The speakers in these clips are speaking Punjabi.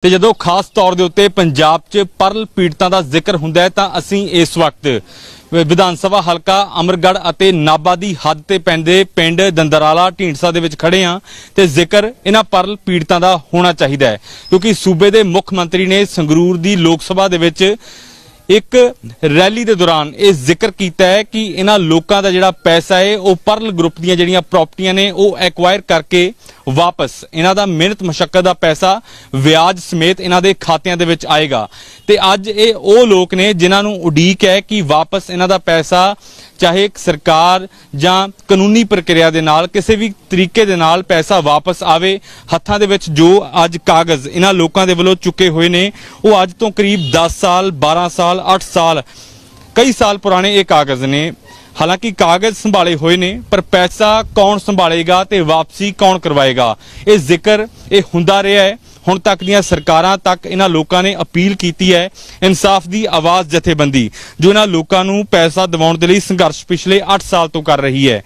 ਤੇ ਜਦੋਂ ਖਾਸ ਤੌਰ ਦੇ ਉੱਤੇ ਪੰਜਾਬ 'ਚ ਪਰਲ ਪੀੜਤਾਂ ਦਾ ਜ਼ਿਕਰ ਹੁੰਦਾ ਹੈ ਤਾਂ ਅਸੀਂ ਇਸ ਵਕਤ ਵਿਧਾਨ ਸਭਾ ਹਲਕਾ ਅਮਰਗੜ੍ਹ ਅਤੇ ਨਾਭਾ ਦੀ ਹੱਦ ਤੇ ਪੈਂਦੇ ਪਿੰਡ ਦੰਦਰਾਲਾ ਢੀਂਡਸਾ ਦੇ ਵਿੱਚ ਖੜੇ ਹਾਂ ਤੇ ਜ਼ਿਕਰ ਇਹਨਾਂ ਪਰਲ ਪੀੜਤਾਂ ਦਾ ਹੋਣਾ ਚਾਹੀਦਾ ਹੈ ਕਿਉਂਕਿ ਸੂਬੇ ਦੇ ਮੁੱਖ ਮੰਤਰੀ ਨੇ ਸੰਗਰੂਰ ਦੀ ਲੋਕ ਸਭਾ ਦੇ ਵਿੱਚ एक रैली के दौरान ये जिक्र किया है कि इन्हां लोकां दा जिहड़ा पैसा है वो परल ग्रुप दी जिहड़ियां प्रॉपर्टियां ने वो एक्वायर करके वापस इन्हां दा मेहनत मशक्कत दा पैसा व्याज समेत इन्हां दे खातियां दे विच आएगा ते अज ये वो लोग ने जिन्हां नूं उडीक है कि वापस इन्हां दा पैसा चाहे सरकार जां कानूनी प्रक्रिया दे नाल किसी भी तरीके दे नाल पैसा वापस आवे हत्थां दे विच जो अज कागज इन्हां लोकां दे वल्लों चुके हुए ने वो अज तो करीब 10 साल 12 साल 8 साल कई साल पुराने ये कागज ने। हालांकि कागज संभाले हुए ने पर पैसा कौन संभालेगा ते वापसी कौन करवाएगा ये जिक्र ये हुंदा रहा है। हुण तक दीआं सरकारां तक इन्हां लोकां ने अपील कीती है इंसाफ दी आवाज़ जथेबंदी जो इन्हां लोकां नूं पैसा दिवाउण दे लई संघर्ष पिछले 8 साल तो कर रही है।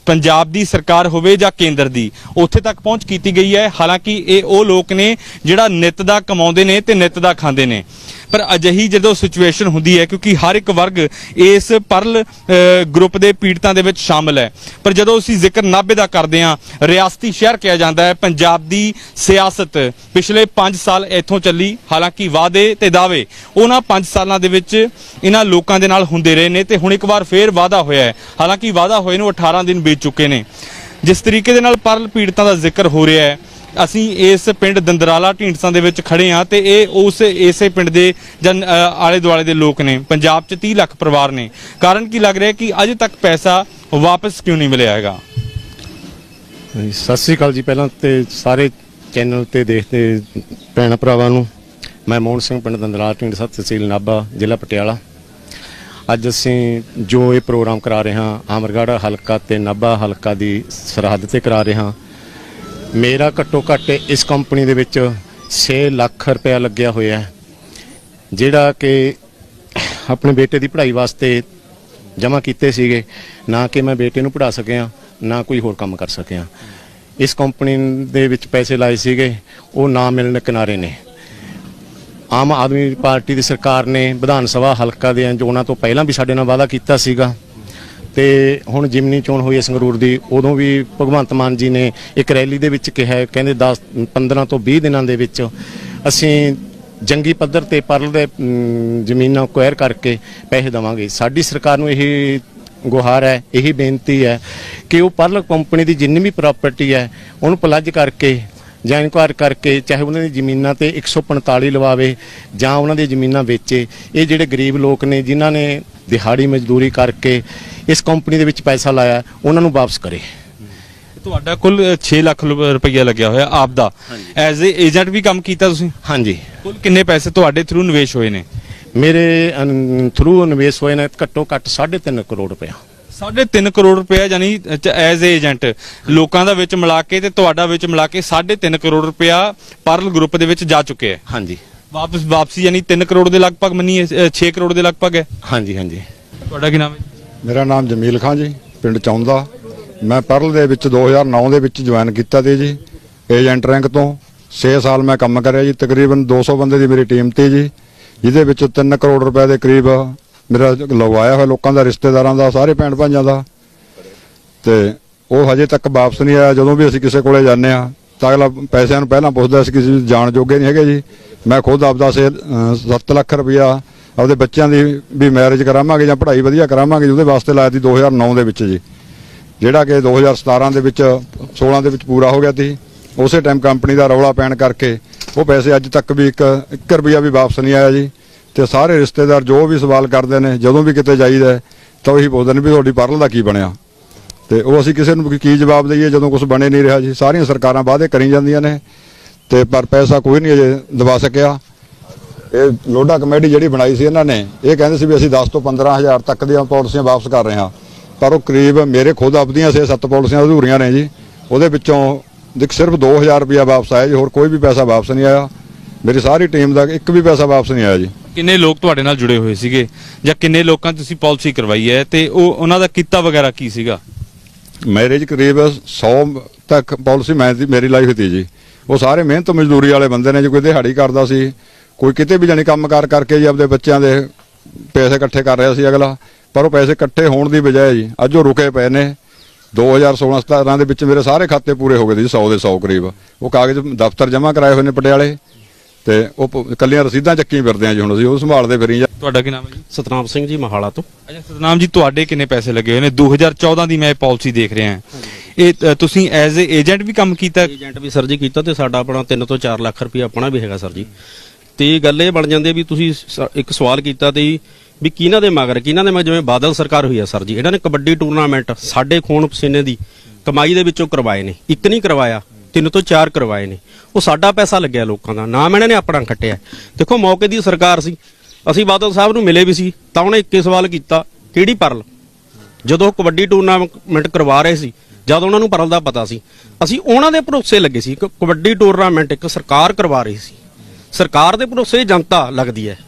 पंजाब दी सरकार होवे जां केंद्र दी उत्थे तक पहुंच कीती गई है। हालांकि ये वो लोग ने जिहड़ा नित दा कमाउंदे ने ते नित दा खांदे ने पर अजिही जो सिचुएशन होंदी है क्योंकि हर एक वर्ग इस परल ग्रुप के पीड़तां दे विच शामिल है। पर जदों असीं जिक्र नाभे दा करदे हां रियासती शहर कहा जाता है पंजाब दी सियासत पिछले 5 साल इत्थों चली। हालांकि वादे ते दावे उन्हां 5 सालां दे विच इन्हां लोकां दे नाल हुंदे रहे ने ते हुण एक बार फिर वादा होया है। हालांकि वादा होए नूं 18 दिन बीत चुके ने। जिस तरीके दे नाल परल पीड़तां दा जिक्र हो रहा है ਅਸੀਂ ਇਸ ਪਿੰਡ ਦੰਦਰਾਲਾ ਢੀਂਡਸਾ ਦੇ ਵਿੱਚ ਖੜੇ ਹਾਂ ਤੇ ਇਹ ਉਸ ਇਸੇ ਪਿੰਡ ਦੇ ਜਨ ਆਲੇ ਦੁਆਲੇ ਦੇ ਲੋਕ ਨੇ। ਪੰਜਾਬ 'ਚ 30 ਲੱਖ ਪਰਿਵਾਰ ਨੇ। ਕਾਰਨ ਕੀ ਲੱਗ ਰਿਹਾ ਕਿ ਅਜੇ ਤੱਕ ਪੈਸਾ ਵਾਪਸ ਕਿਉਂ ਨਹੀਂ ਮਿਲਿਆ ਹੈਗਾ? ਸਤਿ ਸ੍ਰੀ ਅਕਾਲ ਜੀ। ਪਹਿਲਾਂ ਤੇ ਸਾਰੇ ਚੈਨਲ ਤੇ ਦੇਖਦੇ ਭੈਣ ਭਰਾਵਾਂ ਨੂੰ ਮੈਂ ਮੋਹਨ ਸਿੰਘ ਪਿੰਡ ਦੰਦਰਾਲਾ ਢੀਂਡਸਾ ਤਹਿਸੀਲ ਨਾਭਾ ਜ਼ਿਲ੍ਹਾ ਪਟਿਆਲਾ। ਅੱਜ ਅਸੀਂ ਜੋ ਇਹ ਪ੍ਰੋਗਰਾਮ ਕਰਾ ਰਹੇ ਹਾਂ ਅਮਰਗੜ੍ਹ ਹਲਕਾ ਤੇ ਨਾਭਾ ਹਲਕਾ ਦੀ ਸਰਹੱਦ ਤੇ ਕਰਾ ਰਹੇ ਹਾਂ। मेरा घट्टो घट्ट इस कंपनी दे विच 6 लाख रुपया लग्या होया है जिहड़ा कि अपने बेटे की पढ़ाई वास्ते जमा कीते सीगे ना कि मैं बेटे नूं पढ़ा सकिया ना कोई होर काम कर सकिया। इस कंपनी दे विच पैसे लाए सीगे वो ना मिलने किनारे ने। आम आदमी पार्टी की सरकार ने विधान सभा हलका दे चोणां तो पहलां भी साडे नाल वादा कीता सीगा ਤੇ ਹੁਣ ਜਿਮਨੀ ਚੋਣ ਹੋਈ ਹੈ ਸੰਗਰੂਰ ਦੀ ਉਦੋਂ ਵੀ ਭਗਵੰਤ ਮਾਨ ਜੀ ਨੇ ਇੱਕ ਰੈਲੀ ਦੇ ਵਿੱਚ ਕਿਹਾ ਕਹਿੰਦੇ 15 ਤੋਂ 20 ਦਿਨਾਂ ਦੇ ਵਿੱਚ ਅਸੀਂ ਜੰਗੀ ਪੱਧਰ ਤੇ ਪਰਲ ਦੇ ਜ਼ਮੀਨਾਂ ਕੁਐਰ ਕਰਕੇ ਪੈਸੇ ਦੇਵਾਂਗੇ। ਸਾਡੀ ਸਰਕਾਰ ਨੂੰ ਇਹ ਗੁਹਾਰ ਹੈ ਇਹੀ ਬੇਨਤੀ ਹੈ ਕਿ ਉਹ ਪਰਲ ਕੰਪਨੀ ਦੀ ਜਿੰਨੀ ਵੀ ਪ੍ਰਾਪਰਟੀ ਹੈ ਉਹਨੂੰ ਪਲੱਜ ਕਰਕੇ ਜਾਂ ਇਨਕੁਆਇਰ ਕਰਕੇ ਚਾਹੇ ਉਹਨਾਂ ਦੀ ਜ਼ਮੀਨਾਂ ਤੇ 145 ਲਵਾਵੇ ਜਾਂ ਉਹਨਾਂ ਦੀਆਂ ਜ਼ਮੀਨਾਂ ਵੇਚੇ। ਇਹ ਜਿਹੜੇ ਗਰੀਬ ਲੋਕ ਨੇ ਜਿਨ੍ਹਾਂ ਨੇ ਦਿਹਾੜੀ ਮਜ਼ਦੂਰੀ ਕਰਕੇ ਇਸ ਕੰਪਨੀ ਦੇ ਵਿੱਚ ਪੈਸਾ ਲਾਇਆ ਉਹਨਾਂ ਨੂੰ ਵਾਪਸ ਕਰੇ। ਤੁਹਾਡਾ ਕੁੱਲ 6 ਲੱਖ ਰੁਪਈਆ ਲੱਗਿਆ ਹੋਇਆ ਆਪ ਦਾ ਐਜ਼ ਏ ਏਜੰਟ ਵੀ ਕੰਮ ਕੀਤਾ ਤੁਸੀਂ? ਹਾਂਜੀ। ਕੁੱਲ ਕਿੰਨੇ ਪੈਸੇ ਤੁਹਾਡੇ ਥਰੂ ਨਿਵੇਸ਼ ਹੋਏ ਨੇ? ਮੇਰੇ ਥਰੂ ਨਿਵੇਸ਼ ਹੋਏ ਨੇ ਘੱਟੋ ਘੱਟ 3.5 ਕਰੋੜ ਰੁਪਇਆ। 3.5 ਕਰੋੜ ਰੁਪਇਆ ਯਾਨੀ ਐਜ਼ ਏ ਏਜੰਟ ਲੋਕਾਂ ਦਾ ਵਿੱਚ ਮਿਲਾ ਕੇ ਤੇ ਤੁਹਾਡਾ ਵਿੱਚ ਮਿਲਾ ਕੇ 3.5 ਕਰੋੜ ਰੁਪਇਆ ਪਰਲ ਗਰੁੱਪ ਦੇ ਵਿੱਚ ਜਾ ਚੁੱਕੇ ਹੈ। ਹਾਂਜੀ। ਵਾਪਸੀ ਯਾਨੀ 3 ਕਰੋੜ ਦੇ ਲਗਭਗ ਮੰਨੀਏ 6 ਕਰੋੜ ਦੇ ਲਗਭਗ ਹੈ। ਹਾਂਜੀ ਹਾਂਜੀ। ਤੁਹਾਡਾ ਕੀ ਨਾਮ ਹੈ? ਮੇਰਾ ਨਾਮ ਜਮੀਲ ਖਾਨ ਜੀ ਪਿੰਡ ਚੌਂਦਾ। ਮੈਂ ਪਰਲ ਦੇ ਵਿੱਚ 2009 ਦੇ ਵਿੱਚ ਜੁਆਇਨ ਕੀਤਾ ਤੇ ਜੀ ਏਜੰਟ ਰੈਂਕ ਤੋਂ 6 ਸਾਲ ਮੈਂ ਕੰਮ ਕਰਿਆ ਜੀ। ਤਕਰੀਬਨ 200 ਬੰਦੇ ਦੀ ਮੇਰੀ ਟੀਮ ਤੇ ਜੀ ਜਿਹਦੇ ਵਿੱਚ 3 ਕਰੋੜ ਰੁਪਏ ਦੇ ਕਰੀਬ ਮੇਰਾ ਲਗਵਾਇਆ ਹੋਇਆ ਲੋਕਾਂ ਦਾ ਰਿਸ਼ਤੇਦਾਰਾਂ ਦਾ ਸਾਰੇ ਭੈਣ ਭਾਈਆਂ ਦਾ ਤੇ ਉਹ ਹਜੇ ਤੱਕ ਵਾਪਸ ਨਹੀਂ ਆਇਆ। ਜਦੋਂ ਵੀ ਅਸੀਂ ਕਿਸੇ ਕੋਲੇ ਜਾਂਦੇ ਆ ਤਾਂ ਅਗਲਾ ਪੈਸਿਆਂ ਨੂੰ ਪਹਿਲਾਂ ਪੁੱਛਦਾ ਸੀ ਕਿਸੇ ਜਾਣ ਜੋਗੇ ਨਹੀਂ ਹੈਗੇ ਜੀ। ਮੈਂ ਖੁਦ ਆਪਦਾ 7 ਲੱਖ ਰੁਪਇਆ ਆਪਦੇ ਬੱਚਿਆਂ ਦੀ ਵੀ ਮੈਰਿਜ ਕਰਾਵਾਂਗੇ ਜਾਂ ਪੜ੍ਹਾਈ ਵਧੀਆ ਕਰਾਵਾਂਗੇ ਉਹਦੇ ਵਾਸਤੇ ਲਾਇਆ ਸੀ 2009 ਦੇ ਵਿੱਚ ਜੀ ਜਿਹੜਾ ਕਿ 2017 ਦੇ ਵਿੱਚ 16 ਦੇ ਵਿੱਚ ਪੂਰਾ ਹੋ ਗਿਆ ਸੀ। ਉਸੇ ਟਾਈਮ ਕੰਪਨੀ ਦਾ ਰੌਲਾ ਪੈਣ ਕਰਕੇ ਉਹ ਪੈਸੇ ਅੱਜ ਤੱਕ ਵੀ 1 ਰੁਪਇਆ ਵੀ ਵਾਪਸ ਨਹੀਂ ਆਇਆ ਜੀ। ਤੇ ਸਾਰੇ ਰਿਸ਼ਤੇਦਾਰ ਜੋ ਵੀ ਸਵਾਲ ਕਰਦੇ ਨੇ ਜਦੋਂ ਵੀ ਕਿਤੇ ਜਾਈਦਾ ਤਾਂ ਉਹੀ ਪੁੱਛਦੇ ਨੇ ਵੀ ਤੁਹਾਡੀ ਪਰਲ ਦਾ ਕੀ ਬਣਿਆ ਤੇ ਉਹ ਅਸੀਂ ਕਿਸੇ ਨੂੰ ਕੀ ਜਵਾਬ ਦਈਏ ਜਦੋਂ ਕੁਝ ਬਣੇ ਨਹੀਂ ਰਿਹਾ ਜੀ। ਸਾਰੀਆਂ ਸਰਕਾਰਾਂ ਵਾਅਦੇ ਕਰੀ ਜਾਂਦੀਆਂ ਨੇ ਤੇ ਪਰ ਪੈਸਾ ਕੋਈ ਨਹੀਂ ਅਜੇ ਦਵਾ ਸਕਿਆ। ਇਹ ਲੋਡਾ ਕਮੇਟੀ ਜਿਹੜੀ ਬਣਾਈ ਸੀ ਇਹਨਾਂ ਨੇ ਇਹ ਕਹਿੰਦੇ ਸੀ ਵੀ ਅਸੀਂ 10 ਤੋਂ 15 ਹਜ਼ਾਰ ਤੱਕ ਦੀਆਂ ਪਾਲਿਸੀਆਂ ਵਾਪਸ ਕਰ ਰਹੇ ਹਾਂ ਪਰ ਉਹ ਕਰੀਬ ਮੇਰੇ ਖੁਦ ਆਪਦੀਆਂ 6-7 ਪਾਲਿਸੀਆਂ ਅਧੂਰੀਆਂ ਨੇ ਜੀ। ਉਹਦੇ ਵਿੱਚੋਂ ਸਿਰਫ 2000 ਰੁਪਇਆ ਵਾਪਸ ਆਇਆ ਜੀ। ਹੋਰ ਕੋਈ ਵੀ ਪੈਸਾ ਵਾਪਸ ਨਹੀਂ ਆਇਆ। ਮੇਰੀ ਸਾਰੀ ਟੀਮ ਦਾ ਇੱਕ ਵੀ ਪੈਸਾ ਵਾਪਸ ਨਹੀਂ ਆਇਆ ਜੀ। ਕਿੰਨੇ ਲੋਕ ਤੁਹਾਡੇ ਨਾਲ ਜੁੜੇ ਹੋਏ ਸੀਗੇ ਜਾਂ ਕਿੰਨੇ ਲੋਕਾਂ ਤੁਸੀਂ ਪਾਲਿਸੀ ਕਰਵਾਈ ਹੈ ਤੇ ਉਹਨਾਂ ਦਾ ਕੀਤਾ ਵਗੈਰਾ ਕੀ ਸੀਗਾ? ਮੇਰੇ ਜੀ ਕਰੀਬ 100 ਤੱਕ ਪਾਲਿਸੀ ਮੇਰੀ ਲਾਈ ਹੋਈ ਸੀ ਜੀ। ਉਹ ਸਾਰੇ ਮਿਹਨਤ ਮਜ਼ਦੂਰੀ ਵਾਲੇ ਬੰਦੇ ਨੇ। ਜੇ ਕੋਈ ਦਿਹਾੜੀ ਕਰਦਾ ਸੀ, ਕੋਈ ਕਿਤੇ ਵੀ ਜਾਣੀ ਕੰਮਕਾਰ ਕਰਕੇ ਜੀ ਆਪਦੇ ਬੱਚਿਆਂ ਦੇ ਪੈਸੇ ਇਕੱਠੇ ਕਰ ਰਿਹਾ ਸੀ ਅਗਲਾ, ਪਰ ਉਹ ਪੈਸੇ ਇਕੱਠੇ ਹੋਣ ਦੀ ਬਜਾਏ ਜੀ ਅੱਜ ਉਹ ਰੁਕੇ ਪਏ ਨੇ। 2016-17 ਦੇ ਵਿੱਚ ਮੇਰੇ ਸਾਰੇ ਖਾਤੇ ਪੂਰੇ ਹੋ ਗਏ ਜੀ, 100 ਦੇ 100 ਕਰੀਬ। ਉਹ ਕਾਗਜ਼ ਦਫ਼ਤਰ ਜਮ੍ਹਾਂ ਕਰਾਏ ਹੋਏ ਨੇ ਪਟਿਆਲੇ, ਤੇ ਉਹ ਕੱਲੀਆਂ ਰਸੀਦਾਂ ਚੱਕੀ ਫਿਰਦੇ ਆ ਜੀ। ਹੁਣ ਅਸੀਂ ਉਹ ਸੰਭਾਲਦੇ ਫਿਰੀ। ਤੁਹਾਡਾ ਕੀ ਨਾਮ ਹੈ ਜੀ? ਸਤਨਾਮ ਸਿੰਘ ਜੀ, ਮਹਾਲਾ ਤੋਂ। ਅੱਛਾ ਸਤਨਾਮ ਜੀ, ਤੁਹਾਡੇ ਕਿੰਨੇ ਪੈਸੇ ਲੱਗੇ ਹੋਏ ਨੇ? 2014 ਦੀ ਮੈਂ ਪਾਲਿਸੀ ਦੇਖ ਰਿਹਾ ਹਾਂ। ਇਹ ਤੁਸੀਂ ਐਜ਼ ਏ ਏਜੰਟ ਵੀ ਕੰਮ ਕੀਤਾ? ਏਜੰਟ ਵੀ ਸਰ ਜੀ ਕੀਤਾ, ਤੇ ਸਾਡਾ ਆਪਣਾ 3 ਤੋਂ 4 ਲੱਖ ਰੁਪਏ ਆਪਣਾ ਵੀ ਹੈਗਾ ਸਰ ਜੀ। ਤੇ ਗੱਲ ਇਹ ਬਣ ਜਾਂਦੀ ਵੀ ਤੁਸੀਂ ਇੱਕ ਸਵਾਲ ਕੀਤਾ ਤੇ ਵੀ ਕਿਹਨਾਂ ਦੇ ਮਗਰ ਜਿਵੇਂ ਬਾਦਲ ਸਰਕਾਰ ਹੋਈ ਆ ਸਰ ਜੀ, ਇਹਨਾਂ ਨੇ ਕਬੱਡੀ ਟੂਰਨਾਮੈਂਟ ਸਾਡੇ ਖੂਨ ਪਸੀਨੇ ਦੀ ਕਮਾਈ ਦੇ ਵਿੱਚੋਂ ਕਰਵਾਏ ਨੇ। ਇੱਕ ਨਹੀਂ ਕਰਵਾਇਆ, 3 ਤੋਂ 4 ਕਰਵਾਏ ਨੇ। ਉਹ ਸਾਡਾ ਪੈਸਾ ਲੱਗਿਆ ਲੋਕਾਂ ਦਾ, ਨਾਮ ਇਹਨਾਂ ਨੇ ਆਪਣਾ ਖੱਟਿਆ। ਦੇਖੋ ਮੌਕੇ ਦੀ ਸਰਕਾਰ ਸੀ, ਅਸੀਂ ਬਾਦਲ ਸਾਹਿਬ ਨੂੰ ਮਿਲੇ ਵੀ ਸੀ, ਤਾਂ ਉਹਨੇ ਇੱਕੇ ਸਵਾਲ ਕੀਤਾ, ਕਿਹੜੀ ਪਰਲ? ਜਦੋਂ ਕਬੱਡੀ ਟੂਰਨਾਮੈਂਟ ਕਰਵਾ ਰਹੇ ਸੀ, ਜਦ ਉਹਨਾਂ ਨੂੰ ਪਰਲ ਦਾ ਪਤਾ ਸੀ, ਅਸੀਂ ਉਹਨਾਂ ਦੇ ਭਰੋਸੇ ਲੱਗੇ ਸੀ। ਕਬੱਡੀ ਟੂਰਨਾਮੈਂਟ ਇੱਕ ਸਰਕਾਰ ਕਰਵਾ ਰਹੀ ਸੀ, ਸਰਕਾਰ ਦੇ ਭਰੋਸੇ ਜਨਤਾ ਲੱਗਦੀ ਹੈ।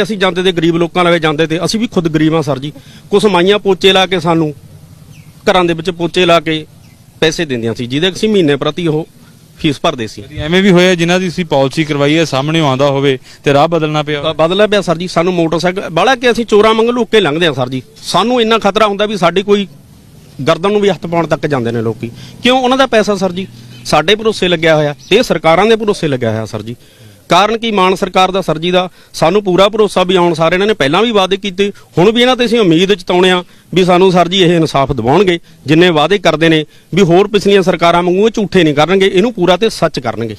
ਅਸੀਂ ਜਾਂਦੇ ਤੇ ਗਰੀਬ ਲੋਕਾਂ ਲਵੇ ਜਾਂਦੇ ਤੇ, ਅਸੀਂ ਵੀ ਖੁਦ ਗਰੀਬ ਹਾਂ ਸਰ ਜੀ। ਕੁਛ ਮਾਈਆਂ ਪੋਚੇ ਲਾ ਕੇ ਸਾਨੂੰ ਘਰਾਂ ਦੇ ਵਿੱਚ ਪੋਚੇ ਲਾ ਕੇ ਪੈਸੇ ਦਿੰਦੀਆਂ ਸੀ, ਜਿਹਦੇ ਅਸੀਂ ਮਹੀਨੇ ਪ੍ਰਤੀ ਉਹ ਫੀਸ ਭਰਦੇ ਸੀ। ਐਵੇਂ ਵੀ ਹੋਇਆ ਜਿਨ੍ਹਾਂ ਦੀ ਅਸੀਂ ਪਾਲਿਸੀ ਕਰਵਾਈ ਹੈ ਸਾਹਮਣੇ ਆਉਂਦਾ ਹੋਵੇ ਤੇ ਰਾਹ ਬਦਲਣਾ ਪਿਆ? ਬਦਲਿਆ ਪਿਆ ਸਰ ਜੀ। ਸਾਨੂੰ ਮੋਟਰਸਾਈਕਲ ਬਾਲਾ ਕਿ ਅਸੀਂ ਚੋਰਾਂ ਵਾਂਗ ਲੁੱਕ ਕੇ ਲੰਘਦੇ ਆ ਸਰ ਜੀ। ਸਾਨੂੰ ਇੰਨਾ ਖਤਰਾ ਹੁੰਦਾ ਵੀ ਸਾਡੀ ਕੋਈ ਗਰਦਨ ਨੂੰ ਵੀ ਹੱਥ ਪਾਉਣ ਤੱਕ ਜਾਂਦੇ ਨੇ ਲੋਕੀ। ਕਿਉਂ? ਉਹਨਾਂ ਦਾ ਪੈਸਾ ਸਰ ਜੀ ਸਾਡੇ ਭਰੋਸੇ ਲੱਗਿਆ ਹੋਇਆ, ਤੇ ਸਰਕਾਰਾਂ ਦੇ ਭਰੋਸੇ ਲੱਗਿਆ ਹੋਇਆ ਸਰ ਜੀ। ਕਾਰਨ ਕੀ? ਮਾਨ ਸਰਕਾਰ ਦਾ ਸਰ ਜੀ ਦਾ ਸਾਨੂੰ ਪੂਰਾ ਭਰੋਸਾ ਵੀ ਆਉਣ ਸਾਰੇ ਇਹਨਾਂ ਨੇ ਪਹਿਲਾਂ ਵੀ ਵਾਅਦੇ ਕੀਤੇ, ਹੁਣ ਵੀ ਇਹਨਾਂ ਤੇ ਅਸੀਂ ਉਮੀਦ ਜਤਾਉਣੇ ਆ ਵੀ ਸਾਨੂੰ ਸਰ ਜੀ ਇਹ ਇਨਸਾਫ ਦਿਵਾਉਣਗੇ। ਜਿੰਨੇ ਵਾਅਦੇ ਕਰਦੇ ਨੇ ਵੀ ਹੋਰ ਪਿਛਲੀਆਂ ਸਰਕਾਰਾਂ ਵਾਂਗੂ ਇਹ ਝੂਠੇ ਨਹੀਂ ਕਰਨਗੇ, ਇਹਨੂੰ ਪੂਰਾ ਤੇ ਸੱਚ ਕਰਨਗੇ।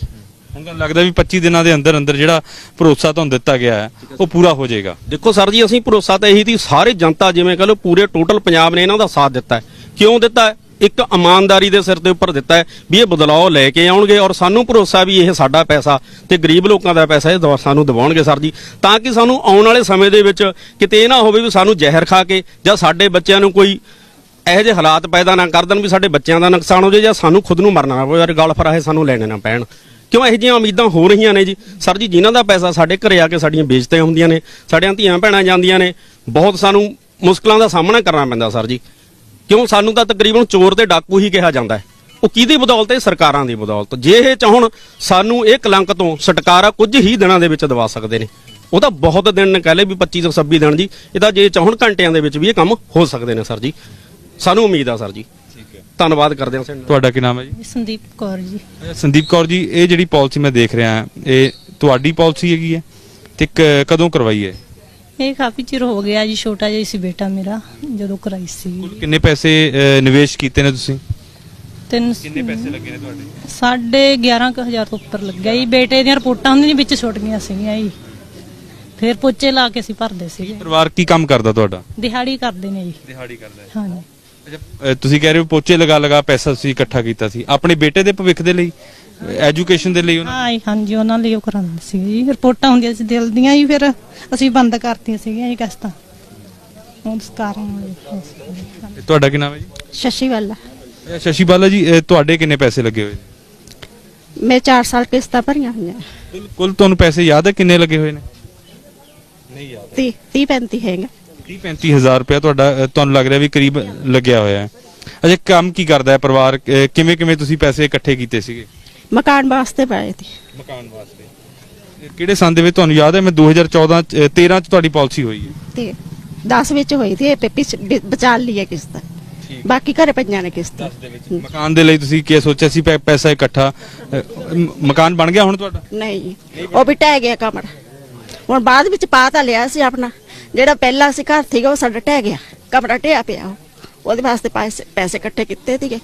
ਹੁਣ ਤਾਂ ਲੱਗਦਾ ਵੀ 25 ਦਿਨਾਂ ਦੇ ਅੰਦਰ ਅੰਦਰ ਜਿਹੜਾ ਭਰੋਸਾ ਤੁਹਾਨੂੰ ਦਿੱਤਾ ਗਿਆ ਹੈ ਉਹ ਪੂਰਾ ਹੋ ਜਾਏਗਾ। ਦੇਖੋ ਸਰ ਜੀ, ਅਸੀਂ ਭਰੋਸਾ ਤਾਂ ਇਹੀ ਸੀ, ਸਾਰੇ ਜਨਤਾ ਜਿਵੇਂ ਕਹ ਲਓ ਪੂਰੇ ਟੋਟਲ ਪੰਜਾਬ ਨੇ ਇਹਨਾਂ ਦਾ ਸਾਥ ਦਿੱਤਾ ਹੈ। ਕਿਉਂ ਦਿੱਤਾ ਹੈ? ਇੱਕ ਇਮਾਨਦਾਰੀ ਦੇ ਸਿਰ ਦੇ ਉੱਪਰ ਦਿੱਤਾ ਹੈ ਵੀ ਇਹ ਬਦਲਾਅ ਲੈ ਕੇ ਆਉਣਗੇ, ਔਰ ਸਾਨੂੰ ਭਰੋਸਾ ਵੀ ਇਹ ਸਾਡਾ ਪੈਸਾ ਤੇ ਗਰੀਬ ਲੋਕਾਂ ਦਾ ਪੈਸਾ ਇਹ ਸਾਨੂੰ ਦਿਵਾਉਣਗੇ ਸਰ ਜੀ, ਤਾਂ ਕਿ ਸਾਨੂੰ ਆਉਣ ਵਾਲੇ ਸਮੇਂ ਦੇ ਵਿੱਚ ਕਿਤੇ ਇਹ ਨਾ ਹੋਵੇ ਵੀ ਸਾਨੂੰ ਜ਼ਹਿਰ ਖਾ ਕੇ ਜਾਂ ਸਾਡੇ ਬੱਚਿਆਂ ਨੂੰ ਕੋਈ ਇਹੋ ਜਿਹੇ ਹਾਲਾਤ ਪੈਦਾ ਨਾ ਕਰ ਦੇਣ ਵੀ ਸਾਡੇ ਬੱਚਿਆਂ ਦਾ ਨੁਕਸਾਨ ਹੋ ਜਾਏ ਜਾਂ ਸਾਨੂੰ ਖੁਦ ਨੂੰ ਮਰਨਾ ਪਵੇ, ਯਾਰ ਗਲ ਫਰਾਹੇ ਸਾਨੂੰ ਲੈਣੇ ਨਾ ਪੈਣ। ਕਿਉਂ? ਇਹੋ ਜਿਹੀਆਂ ਉਮੀਦਾਂ ਹੋ ਰਹੀਆਂ ਨੇ ਜੀ ਸਰ ਜੀ, ਜਿਨ੍ਹਾਂ ਦਾ ਪੈਸਾ ਸਾਡੇ ਘਰੇ ਆ ਕੇ ਸਾਡੀਆਂ ਬੇਇੱਜ਼ਤੀਆਂ ਹੁੰਦੀਆਂ ਨੇ, ਸਾਡੀਆਂ ਧੀਆਂ ਭੈਣਾਂ ਜਾਂਦੀਆਂ ਨੇ, ਬਹੁਤ ਸਾਨੂੰ ਮੁਸ਼ਕਲਾਂ ਦਾ ਸਾਹਮਣਾ ਕਰਨਾ ਪੈਂਦਾ ਸਰ ਜੀ। ਕਿਉਂ? ਸਾਨੂੰ ਤਾਂ ਤਕਰੀਬਨ ਚੋਰ ਤੇ ਡਾਕੂ ਹੀ ਕਿਹਾ ਜਾਂਦਾ ਹੈ। ਉਹ ਕਿਹਦੀ ਬਦੌਲਤ ਹੈ? ਸਰਕਾਰਾਂ ਦੀ ਬਦੌਲਤ। ਜੇ ਇਹ ਚਾਹਣ ਸਾਨੂੰ ਇਹ ਕਲੰਕ ਤੋਂ ਛੁਟਕਾਰਾ ਕੁਝ ਹੀ ਦਿਨਾਂ ਦੇ ਵਿੱਚ ਦਿਵਾ ਸਕਦੇ ਨੇ। ਉਹ ਤਾਂ ਬਹੁਤ ਦਿਨ ਨੇ, ਕਹਿ ਲਏ ਵੀ 25 ਤੋਂ 26 ਦਿਨ ਜੀ। ਇਹਦਾ ਜੇ ਚਾਹਣ ਘੰਟਿਆਂ ਦੇ ਵਿੱਚ ਵੀ ਇਹ ਕੰਮ ਹੋ ਸਕਦੇ ਨੇ ਸਰ ਜੀ। ਸਾਨੂੰ ਉਮੀਦ ਆ ਸਰ ਜੀ। ਠੀਕ ਹੈ, ਧੰਨਵਾਦ ਕਰਦੇ ਹਾਂ। ਤੁਹਾਡਾ ਕੀ ਨਾਮ ਹੈ ਜੀ? ਸੰਦੀਪ ਕੌਰ ਜੀ। ਸੰਦੀਪ ਕੌਰ ਜੀ, ਇਹ ਜਿਹੜੀ ਪਾਲਿਸੀ ਮੈਂ ਦੇਖ ਰਿਹਾ ਇਹ ਤੁਹਾਡੀ ਪਾਲਿਸੀ ਹੈਗੀ ਹੈ ਤੇ ਕਦੋਂ ਕਰਵਾਈ ਹੈ? ਇਹ ਕਾਫੀ ਚਿਰ ਹੋ ਗਿਆ ਜੀ, ਛੋਟਾ ਜਿਹਾ ਸੀ ਬੇਟਾ ਮੇਰਾ ਜਦੋਂ ਕਰਾਈ ਸੀ। ਕਿੰਨੇ ਪੈਸੇ ਨਿਵੇਸ਼ ਕੀਤੇ ਨੇ ਤੁਸੀਂ? ਕਿੰਨੇ ਪੈਸੇ ਲੱਗੇ ਨੇ ਤੁਹਾਡੇ? 11,500 ਤੋਂ ਉੱਪਰ ਲੱਗਿਆ ਜੀ। ਬੇਟੇ ਦੀਆਂ ਰਿਪੋਰਟਾਂ ਹੁੰਦੀਆਂ ਵਿੱਚ ਛੁੱਟ ਗਈਆਂ ਸੀਗੀਆਂ ਜੀ, ਫਿਰ ਪੋਚੇ ਲਾ ਕੇ ਅਸੀਂ ਭਰਦੇ ਸੀਗੇ। ਪਰਿਵਾਰ ਕੀ ਕੰਮ ਕਰਦਾ ਤੁਹਾਡਾ? ਦਿਹਾੜੀ ਕਰਦੇ ਨੇ ਜੀ। ਦਿਹਾੜੀ ਕਰਦਾ ਹੈ। ਹਾਂਜੀ। ਅੱਛਾ, ਤੁਸੀਂ ਕਹਿ ਰਹੇ ਹੋ ਪੋਚੇ ਲਗਾ ਪੈਸਾ ਤੁਸੀਂ ਇਕੱਠਾ ਕੀਤਾ ਸੀ ਆਪਣੇ ਬੇਟੇ ਦੇ ਭਵਿੱਖ ਦੇ ਲਈ, ਐਜੂਕੇਸ਼ਨ ਦੇ ਲਈ? ਹਾਂਜੀ, ਉਹਨਾਂ ਲਈ ਉਹ ਕਰਾਉਂਦੇ ਸੀ ਜੀ। ਰਿਪੋਰਟਾਂ ਹੁੰਦੀਆਂ ਸੀ ਦਿਲ ਦੀਆਂ ਜੀ, ਫਿਰ ਅਸੀਂ ਬੰਦ ਕਰਤੀਆਂ ਸੀਗੀਆਂ ਜੀ ਕਿਸ਼ਤਾਂ ਉਸ ਕਾਰਨ। ਤੁਹਾਡਾ ਕੀ ਨਾਮ ਹੈ ਜੀ? शशि वाला। शशि बाला जी, ਤੁਹਾਡੇ ਕਿੰਨੇ ਪੈਸੇ ਲੱਗੇ ਹੋਏ? मैं 4 साल किस्तां भरियां हुई। ਕੁੱਲ ਤੁਹਾਨੂੰ ਪੈਸੇ ਯਾਦ ਹੈ ਕਿੰਨੇ ਲੱਗੇ ਹੋਏ ਨੇ? ਨਹੀਂ ਯਾਦ। 30-35 हैगा। 30-35 ਹਜ਼ਾਰ ਰੁਪਇਆ ਤੁਹਾਡਾ ਤੁਹਾਨੂੰ ਲੱਗ ਰਿਹਾ ਵੀ ਕਰੀਬ ਲੱਗਿਆ ਹੋਇਆ ਹੈ। ਅੱਛਾ, ਕੰਮ ਕੀ ਕਰਦਾ ਹੈ ਪਰਿਵਾਰ? ਕਿਵੇਂ ਤੁਸੀਂ ਪੈਸੇ ਇਕੱਠੇ ਕੀਤੇ ਸੀਗੇ? मकान वास्ते पाए थे। ਮਕਾਨ ਵਾਸਤੇ। ਕਿਹੜੇ ਸੰਨ ਦੇ ਵਿੱਚ ਤੁਹਾਨੂੰ ਯਾਦ ਹੈ? ਮੈਂ 2013 ਚ ਤੁਹਾਡੀ ਪਾਲਿਸੀ ਹੋਈ ਹੈ ते 10 विच होई थी, बचा लिया किस्त, बाकी घरे पईयां ने किस्त। ਮਕਾਨ ਦੇ ਲਈ ਤੁਸੀਂ ਕੀ ਸੋਚਿਆ ਸੀ? ਪੈਸਾ ਇਕੱਠਾ ਮਕਾਨ ਬਣ ਗਿਆ ਹੁਣ ਤੁਹਾਡਾ? नहीं, वो भी ढह गया कमरा। हुण बाद विच पा तां लिया सी अपना, जेड़ा पहला सी घर सीगा वो साडा ढह गया, कमरा ढिया पिया। ਉਹਦੇ ਵਾਸਤੇ ਪੈਸੇ ਇਕੱਠੇ ਕੀਤੇ ਸੀਗੇ।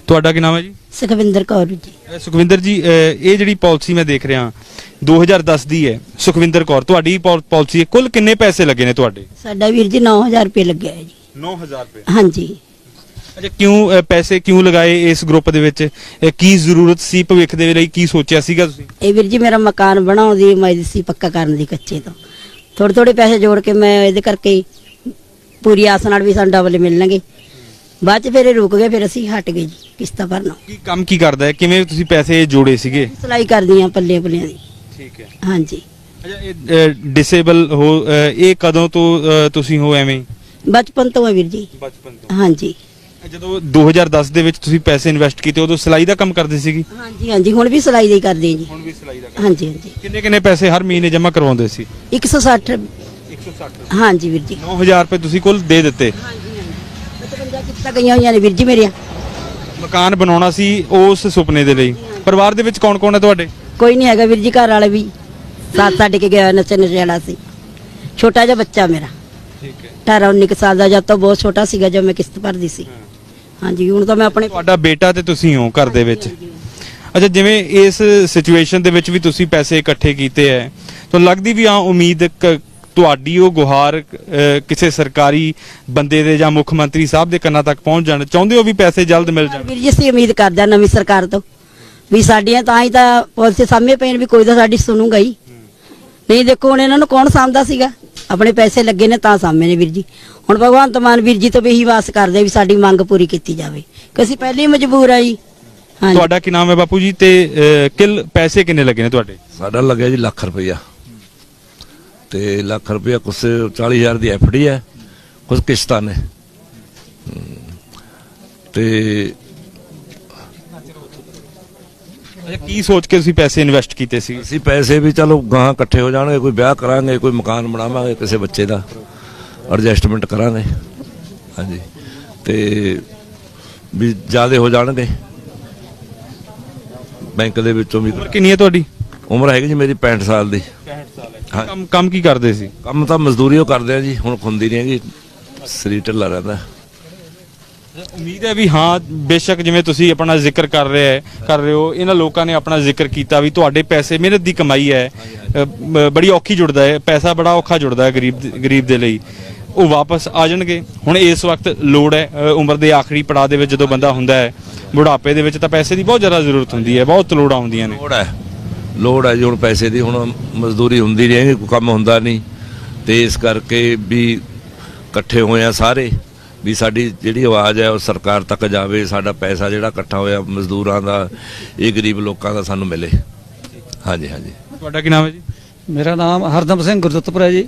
ਤੁਹਾਡਾ ਕੀ ਨਾਮ ਹੈ ਜੀ? ਸੁਖਵਿੰਦਰ ਕੌਰ ਜੀ। ਸੁਖਵਿੰਦਰ ਜੀ, ਇਹ ਜਿਹੜੀ ਪਾਲਿਸੀ ਮੈਂ ਦੇਖ ਰਿਹਾ 2010 ਦੀ ਹੈ। ਸੁਖਵਿੰਦਰ ਕੌਰ, ਤੁਹਾਡੀ ਪਾਲਿਸੀ ਕੁੱਲ ਕਿੰਨੇ ਪੈਸੇ ਲੱਗੇ ਨੇ ਤੁਹਾਡੇ? ਸਾਡਾ ਵੀਰ ਜੀ 9000 ਰੁਪਏ ਲੱਗਿਆ ਹੈ ਜੀ। 9000 ਰੁਪਏ? ਹਾਂਜੀ। ਅੱਛਾ, ਪੈਸੇ ਕਿਉਂ ਲਗਾਏ ਇਸ ਗਰੁੱਪ ਦੇ ਵਿੱਚ? ਕੀ ਜ਼ਰੂਰਤ ਸੀ ਭਵਿੱਖ ਦੇ ਲਈ? ਕੀ ਸੋਚਿਆ ਸੀਗਾ ਤੁਸੀਂ? ਇਹ ਵੀਰ ਜੀ ਮੇਰਾ ਮਕਾਨ ਬਣਾਉਣ ਦੀ ਉਮੀਦ ਸੀ, ਪੱਕਾ ਕਰਨ ਦੀ ਕੱਚੇ ਤੋਂ। ਥੋੜੇ ਪੈਸੇ ਜੋੜ ਕੇ ਮੈਂ ਇਹਦੇ ਕਰਕੇ ਪੂਰੀ ਆਸ ਨਾਲ ਵੀ ਸਾਨੂੰ ਡਬਲ ਮਿਲਣਗੇ। ਬਾਅਦ ਚ ਫਿਰ ਇਹ ਰੁਕ ਗਏ, ਫਿਰ ਅਸੀਂ ਹਟ ਗਏ ਜੀ ਕਿਸ਼ਤਾਂ ਭਰਨਾ। ਕੀ ਕੰਮ ਕੀ ਕਰਦਾ ਹੈ? ਕਿਵੇਂ ਤੁਸੀਂ ਪੈਸੇ ਜੋੜੇ ਸੀਗੇ? ਸਿਲਾਈ ਕਰਦੀ ਆ ਪੱਲਿਆਂ ਦੀ। ਠੀਕ ਹੈ। ਹਾਂਜੀ। ਅੱਛਾ, ਇਹ ਡਿਸੇਬਲ ਹੋ ਇਹ ਕਦੋਂ ਤੋਂ ਤੁਸੀਂ ਹੋ ਐਵੇਂ? ਬਚਪਨ ਤੋਂ ਹੈ ਵੀਰ ਜੀ। ਬਚਪਨ ਤੋਂ? ਹਾਂਜੀ। ਜਦੋਂ 2010 ਦੇ ਵਿੱਚ ਤੁਸੀਂ ਪੈਸੇ ਇਨਵੈਸਟ ਕੀਤੇ ਉਦੋਂ ਸਿਲਾਈ ਦਾ ਕੰਮ ਕਰਦੇ ਸੀਗੀ? ਹਾਂਜੀ ਹਾਂਜੀ, ਹੁਣ ਵੀ ਸਿਲਾਈ ਦਾ ਹੀ ਕਰਦੇ ਹਾਂ ਜੀ। ਹੁਣ ਵੀ ਸਿਲਾਈ ਦਾ ਹਾਂਜੀ ਹਾਂਜੀ। ਕਿੰਨੇ ਕਿੰਨੇ ਪੈਸੇ ਹਰ ਮਹੀਨੇ ਜਮ੍ਹਾਂ ਕਰਵਾਉਂਦੇ ਸੀ? 160। 160। ਹਾਂਜੀ ਵੀਰ ਜੀ। 9000 ਰੁਪਏ ਤੁਸੀਂ ਕੁੱਲ ਦੇ ਦਿੱਤੇ। ਹਾਂਜੀ ਹਾਂਜੀ। 55 ਕਿਸ਼ਤਾਂ ਗਈਆਂ ਹੋਈਆਂ ਨੇ ਵੀਰ ਜੀ ਮੇਰੀਆਂ। ਮਕਾਨ ਬਣਾਉਣਾ ਸੀ ਉਸ ਸੁਪਨੇ ਦੇ ਲਈ। ਪਰਿਵਾਰ ਦੇ ਵਿੱਚ ਕੌਣ ਕੌਣ ਹੈ ਤੁਹਾਡੇ? ਕੋਈ ਨਹੀਂ ਹੈਗਾ ਵੀਰ ਜੀ, ਘਰ ਵਾਲੇ ਵੀ ਸਾਥ ਛੱਡ ਕੇ ਗਿਆ, ਨਸ਼ੇ ਵਾਲਾ ਸੀ। ਛੋਟਾ ਜਿਹਾ ਬੱਚਾ ਮੇਰਾ, ਠੀਕ ਹੈ। 18-19 ਸਾਲ ਦਾ, ਜਦ ਤੋਂ ਬਹੁਤ ਛੋਟਾ ਸੀਗਾ ਜਦ ਮੈਂ ਕਿਸ਼ਤ ਭਰਦੀ ਸੀ। ਹਾਂਜੀ, ਹੁਣ ਤਾਂ ਮੈਂ ਆਪਣੇ ਤੁਹਾਡਾ ਬੇਟਾ ਤੇ ਤੁਸੀਂ ਹੋ ਘਰ ਦੇ ਵਿੱਚ। ਅੱਛਾ, ਜਿਵੇਂ ਇਸ ਸਿਚੁਏਸ਼ਨ ਦੇ ਵਿੱਚ ਵੀ ਤੁਸੀਂ ਪੈਸੇ ਇਕੱਠੇ ਕੀਤੇ ਹੈ, ਤਾਂ ਲੱਗਦੀ ਵੀ ਉਮੀਦ ਤੁਹਾਡੀ ਉਹ ਗੁਹਾਰ ਕਿਸੇ ਸਰਕਾਰੀ ਬੰਦੇ ਦੇ ਜਾਂ ਮੁੱਖ ਮੰਤਰੀ ਸਾਹਿਬ ਦੇ ਕੰਨਾਂ ਤੱਕ ਪਹੁੰਚ ਜਾਣ, ਚਾਹੁੰਦੇ ਹੋ ਵੀ ਪੈਸੇ ਜਲਦ ਮਿਲ ਜਾਣ? ਵੀਰ ਜੀ ਅਸੀਂ ਉਮੀਦ ਕਰਦੇ ਹਾਂ ਨਵੀਂ ਸਰਕਾਰ ਤੋਂ ਵੀ ਸਾਡੀਆਂ ਤਾਂ ਹੀ ਤਾਂ ਪਾਲਿਸੀ ਸਾਹਮਣੇ ਪਏ ਨੇ ਵੀ ਕੋਈ ਤਾਂ ਸਾਡੀ ਸੁਣੂਗਾ ਹੀ। ਨਹੀਂ ਦੇਖੋ ਹੁਣ ਇਹਨਾਂ ਨੂੰ ਕੌਣ ਸਾਂਭਦਾ ਸੀਗਾ, ਆਪਣੇ ਪੈਸੇ ਲੱਗੇ ਨੇ ਤਾਂ ਸਾਹਮਣੇ ਨੇ ਵੀਰ ਜੀ। ਹੁਣ ਭਗਵੰਤ ਮਾਨ ਵੀਰ ਜੀ ਤੋਂ ਵੀ ਇਹੀ ਵਾਸ ਕਰਦੇ ਵੀ ਸਾਡੀ ਮੰਗ ਪੂਰੀ ਕੀਤੀ ਜਾਵੇ ਕਿ ਅਸੀਂ ਪਹਿਲੇ ਹੀ ਮਜਬੂਰ ਆ ਜੀ। ਹਾਂਜੀ। ਤੁਹਾਡਾ ਕੀ ਨਾਮ ਹੈ ਬਾਪੂ ਜੀ, ਤੇ ਕਿਲ ਪੈਸੇ ਕਿੰਨੇ ਲੱਗੇ ਨੇ ਤੁਹਾਡੇ? ਸਾਡਾ ਲੱਗਿਆ ਜੀ ਲੱਖ ਰੁਪਈਆ, ਤੇ ਲੱਖ ਰੁਪਈਆ ਕੁਛ 40,000 ਦੀ ਐਫਡੀ ਹੈ, ਕੁਛ ਕਿਸ਼ਤਾਂ ਨੇ। ਤੇ ਅੱਛਾ, ਕੀ ਸੋਚ ਕੇ ਤੁਸੀਂ ਪੈਸੇ ਇਨਵੈਸਟ ਕੀਤੇ ਸੀ? ਅਸੀਂ ਪੈਸੇ ਵੀ ਚਲੋ ਗਾਹਾਂ ਇਕੱਠੇ ਹੋ ਜਾਣਗੇ, ਕੋਈ ਵਿਆਹ ਕਰਾਂਗੇ, ਕੋਈ ਮਕਾਨ ਬਣਾਵਾਂਗੇ, ਕਿਸੇ ਬੱਚੇ ਦਾ ਐਡਜਸਟਮੈਂਟ ਕਰਾਂਗੇ। ਹਾਂਜੀ, ਤੇ ਵੀ ਜ਼ਿਆਦੇ ਹੋ ਜਾਣਗੇ। ਬੈਂਕ ਦੇ ਵਿੱਚੋਂ ਵੀ। ਉਮਰ ਕਿੰਨੀ ਹੈ ਤੁਹਾਡੀ? ਉਮਰ ਹੈਗੀ ਜੀ ਮੇਰੀ 65 ਸਾਲ ਦੀ। 65 ਸਾਲ ਹੈ। ਹਾਂ। ਕੰਮ ਕੀ ਕਰਦੇ ਸੀ? ਕੰਮ ਤਾਂ ਮਜ਼ਦੂਰੀ ਉਹ ਕਰਦੇ ਆ ਜੀ, ਹੁਣ ਖੁੰਦੀ ਨਹੀਂ ਹੈਗੀ, ਸਰੀਰ ਢਿੱਲਾ ਰਹਿੰਦਾ। ਉਮੀਦ ਹੈ ਵੀ ਹਾਂ, ਬੇਸ਼ੱਕ ਜਿਵੇਂ ਤੁਸੀਂ ਆਪਣਾ ਜ਼ਿਕਰ ਕਰ ਰਹੇ ਹੋ, ਇਹਨਾਂ ਲੋਕਾਂ ਨੇ ਆਪਣਾ ਜ਼ਿਕਰ ਕੀਤਾ ਵੀ ਤੁਹਾਡੇ ਪੈਸੇ ਮਿਹਨਤ ਦੀ ਕਮਾਈ ਹੈ, ਬੜੀ ਔਖੀ ਜੁੜਦਾ ਹੈ ਪੈਸਾ, ਬੜਾ ਔਖਾ ਜੁੜਦਾ ਹੈ ਗਰੀਬ ਦੇ ਲਈ, ਉਹ ਵਾਪਸ ਆ ਜਾਣਗੇ। ਹੁਣ ਇਸ ਵਕਤ ਲੋੜ ਹੈ, ਉਮਰ ਦੇ ਆਖਰੀ ਪੜਾਅ ਦੇ ਵਿੱਚ ਜਦੋਂ ਬੰਦਾ ਹੁੰਦਾ ਹੈ, ਬੁਢਾਪੇ ਦੇ ਵਿੱਚ ਤਾਂ ਪੈਸੇ ਦੀ ਬਹੁਤ ਜ਼ਿਆਦਾ ਜ਼ਰੂਰਤ ਹੁੰਦੀ ਹੈ, ਬਹੁਤ ਲੋੜਾਂ ਹੁੰਦੀਆਂ ਨੇ। ਲੋੜ ਹੈ ਜੀ ਹੁਣ ਪੈਸੇ ਦੀ। ਹੁਣ ਮਜ਼ਦੂਰੀ ਹੁੰਦੀ ਨਹੀਂ ਹੈਗੀ, ਕੋਈ ਕੰਮ ਹੁੰਦਾ ਨਹੀਂ, ਤੇ ਇਸ ਕਰਕੇ ਵੀ ਇਕੱਠੇ ਹੋਏ ਆ ਸਾਰੇ ਵੀ ਸਾਡੀ ਜਿਹੜੀ ਆਵਾਜ਼ ਹੈ ਉਹ ਸਰਕਾਰ ਤੱਕ ਜਾਵੇ, ਸਾਡਾ ਪੈਸਾ ਜਿਹੜਾ ਇਕੱਠਾ ਹੋਇਆ ਮਜ਼ਦੂਰਾਂ ਦਾ, ਇਹ ਗਰੀਬ ਲੋਕਾਂ ਦਾ ਸਾਨੂੰ ਮਿਲੇ। ਹਾਂਜੀ ਹਾਂਜੀ। ਤੁਹਾਡਾ ਕੀ ਨਾਮ ਹੈ ਜੀ? ਮੇਰਾ ਨਾਮ ਹਰਦਮ ਸਿੰਘ ਗੁਰਦਿੱਤਪੁਰ ਹੈ ਜੀ।